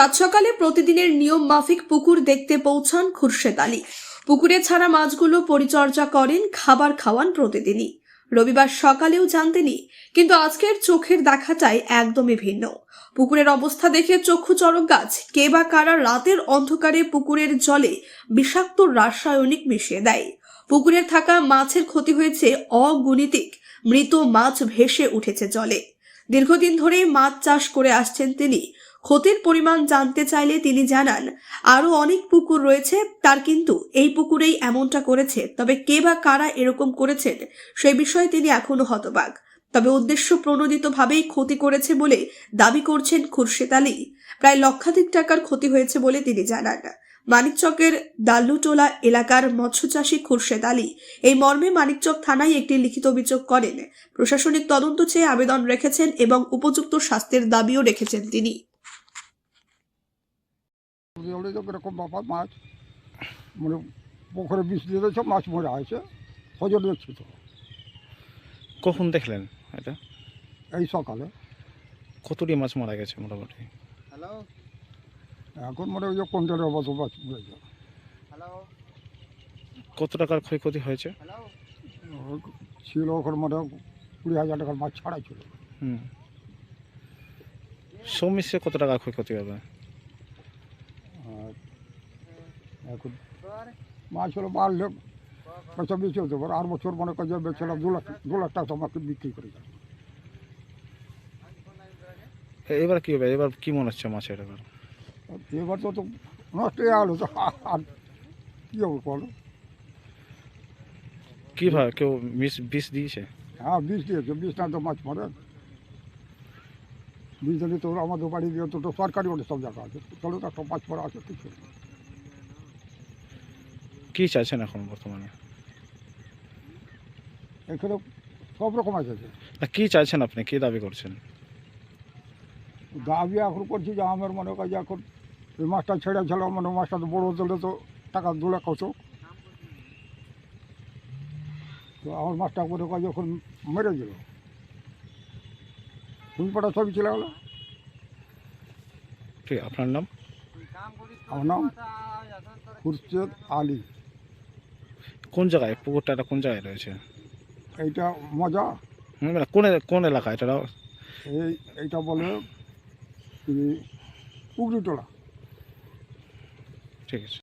সাত সকালে প্রতিদিনের নিয়ম মাফিক পুকুর দেখতে পৌঁছান খুরশেদ আলী। পুকুরে ছাড়া মাছগুলো পরিচর্যা করেন, খাবার খাওয়ান প্রতিদিনই। রবিবার সকালেও যান তিনি, কিন্তু আজকের চোখের দেখাটাই একদমই ভিন্ন। পুকুরের অবস্থা দেখে চক্ষু চড়ক গাছ। কে বা কারা রাতের অন্ধকারে পুকুরের জলে বিষাক্ত রাসায়নিক মিশিয়ে দেয়। পুকুরে থাকা মাছের ক্ষতি হয়েছে অগুণিতিক। মৃত মাছ ভেসে উঠেছে জলে। দীর্ঘদিন ধরে মাছ চাষ করে আসছেন তিনি। ক্ষতির পরিমাণ জানতে চাইলে তিনি জানান, আরো অনেক পুকুর রয়েছে, তার কিন্তু এই পুকুরেই এমনটা করেছে। তবে কে বা কারা এরকম করেছেন সেই বিষয়ে তিনি এখনো হতবাক। তবে উদ্দেশ্য প্রণোদিতভাবেই ক্ষতি করেছে বলে দাবি করছেন খুরশেদ আলী। প্রায় লক্ষাধিক টাকার ক্ষতি হয়েছে বলে তিনি জানান। মানিকচকের দাল্লুটোলা এলাকার মৎস্যচাষী খুরশেদ আলী এই মর্মে মানিকচক থানায় একটি লিখিত অভিযোগ করেন। প্রশাসনিক তদন্ত চেয়ে আবেদন রেখেছেন এবং উপযুক্ত শাস্তির দাবিও রেখেছেন তিনি। এরকম ব্যাপার, মাছ মানে পুকুরে বিষ দিয়ে দিয়েছে, মাছ মরে আছে, হজর দেখছি তো। কখন দেখলেন এটা? এই সকালে। কতটি মাছ মারা গেছে মোটামুটি? এখন মনে হয় যে কোনটার অবস্থা মাছ মরেছে। কত টাকার ক্ষয়ক্ষতি হয়েছে? ছিল ওখানে মনে হয় 20,000 টাকার মাছ ছাড়া ছিল। সব মিশিয়ে কত টাকার ক্ষয়ক্ষতি হবে? আর এখন মাছ হলো বাড়লে পয়সা বেশি হতে পারে। আর বছর মনে করি যে বেছিলাম 2 লাখ টাকা আমাকে বিক্রি করে যায়। এবার কি হবে? এবার কি মনে হচ্ছে মাছের এবার? এবার তো নষ্ট হয়ে গেলো তো, আর কী হবে বলো? কীভাবে কেউ বিষ দিয়েছে? হ্যাঁ, বিষ দিয়েছে। বিষ না তো মাছ মরে। বিষ দিলে তো আমাদের বাড়ি দিয়ে তো সরকারি ওটা সব জায়গা আছে, চলো তো একটা মাছ পড়া আছে, কিছু নেই। কী চাইছেন এখন বর্তমানে? এখানে সব রকম আছে। না, কী চাইছেন আপনি? কী দাবি করছেন? দাবি এখন করছি যে আমার মনে হয় যে এখন এই মাছটা ছেড়ে ছিল, মানে মাছটা তো বড়ো হলে তো টাকা 2 লাখ হতো। তো আমার মাছটা মনে হয় যখন মেরে দিল, ফুলপাটা ছবি ছিল হলো। ঠিক, আপনার নাম? আমার নাম খুরশেদ আলী। কোন জায়গায় পুকুরটা? এটা কোন জায়গায় রয়েছে? এইটা মজা। মানে কোন এলাকা এটা? এইটা বলে পুকুরিটোলা। ঠিক আছে।